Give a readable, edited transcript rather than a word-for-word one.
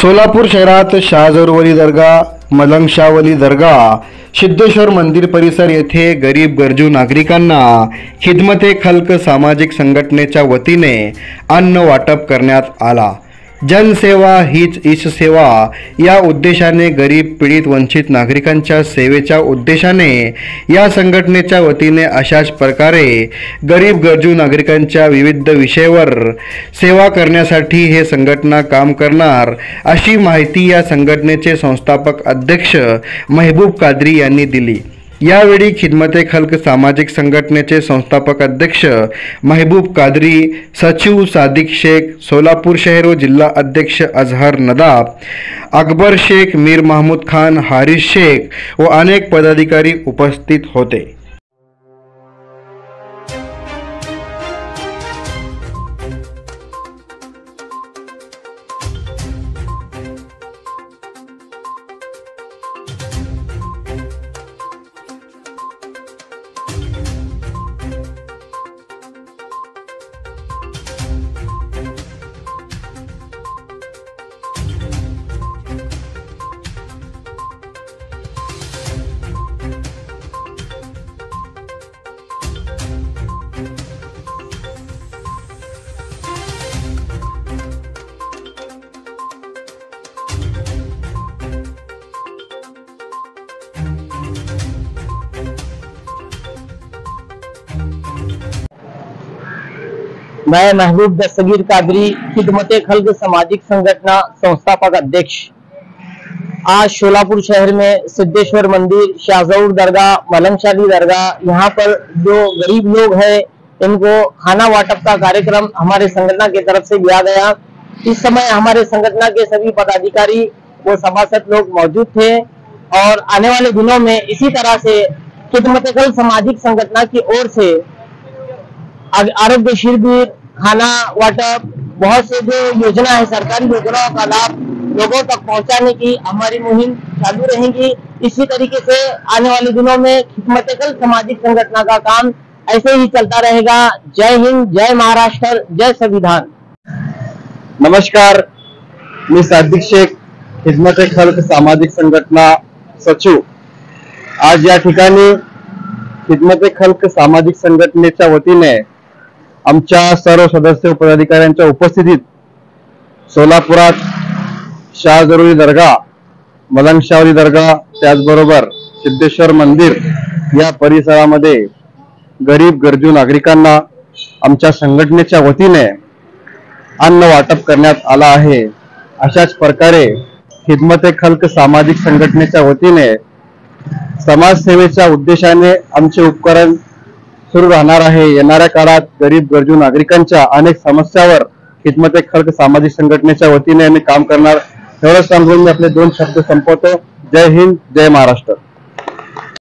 सोलापूर शहरात शाहजरूवली दर्गा, मलंग शाहवली दर्गा, सिद्धेश्वर मंदिर परिसर येथे गरीब गरजू नागरिकांना खिदमते खल्क सामाजिक संघटनेच्या वतीने अन्न वाटप करण्यात आला। जनसेवा हीच ईश सेवा या उद्देशाने गरीब पीडित वंचित नागरिकांच्या सेवेच्या उद्देशाने या संघटनेच्या वतीने अशाच प्रकारे गरीब गरजू नागरिकांच्या विविध विषयावर सेवा करण्यासाठी हे संघटना काम करणार अशी माहिती या संघटनेचे संस्थापक अध्यक्ष महबूब कादरी यांनी दिली। यावेळी खिदमते खल्क सामाजिक संघटनेचे संस्थापक अध्यक्ष महबूब कादरी, सचिव सादिक शेख, सोलापूर शहर व जिल्हा अध्यक्ष अजहर नदाब, अकबर शेख, मीर महमूद खान, हारिस शेख व अनेक पदाधिकारी उपस्थित होते। मैं महबूब दस्तगीर कादरी, खिदमते खल्क सामाजिक संगठना संस्थापक अध्यक्ष। आज सोलापुर शहर में सिद्धेश्वर मंदिर, शाहजरूर दरगाह, मलंग शाहवली दरगाह, यहाँ पर जो गरीब लोग हैं इनको खाना वाटप का कार्यक्रम हमारे संगठन की तरफ से लिया गया। इस समय हमारे संगठन के सभी पदाधिकारी वो सभासद लोग मौजूद थे और आने वाले दिनों में इसी तरह से खिदमते खल्क सामाजिक संगठन की ओर से आरोग्य शिविर, खाना वाटप, बहुत से जो योजना है सरकारी योजनाओं का लाभ लोगों तक पहुंचाने की हमारी मुहिम चालू रहेगी। इसी तरीके से आने वाले दिनों में खिदमते खल्क सामाजिक संगठन का काम ऐसे ही चलता रहेगा। जय हिंद, जय महाराष्ट्र, जय संविधान। नमस्कार, मी सादिक शेख, खिदमते खल्क सामाजिक संघटना सचिव। आज या ठिकाणी खिदमते खल्क सामाजिक संघटनेच्या वतीने आमच्या सर्व सदस्य पदाधिकाऱ्यांच्या उपस्थितीत सोलापुरात शाहजरूवली दर्गा, मलंग शाहवली दर्गा, त्याचबरोबर सिद्धेश्वर मंदिर या परिसरामध्ये गरीब गरजू नागरिकांना आमच्या संघटनेच्या वतीने अन्न वाटप करण्यात आला आहे। अशाच प्रकारे खिदमते खल्क सामाजिक संघटनेच्या वतीने समाजसेवेच्या उद्देशाने आमचे उपक्रम सुरू राहणार आहे। येणाऱ्या काळात गरीब गरजू नागरिकांच्या अनेक समस्यावर खिदमते खल्क सामाजिक संघटनेच्या वतीने आम्ही काम करणार। एवढंच सांगून मी आपले 2 शब्द संपवतो। जय हिंद, जय महाराष्ट्र।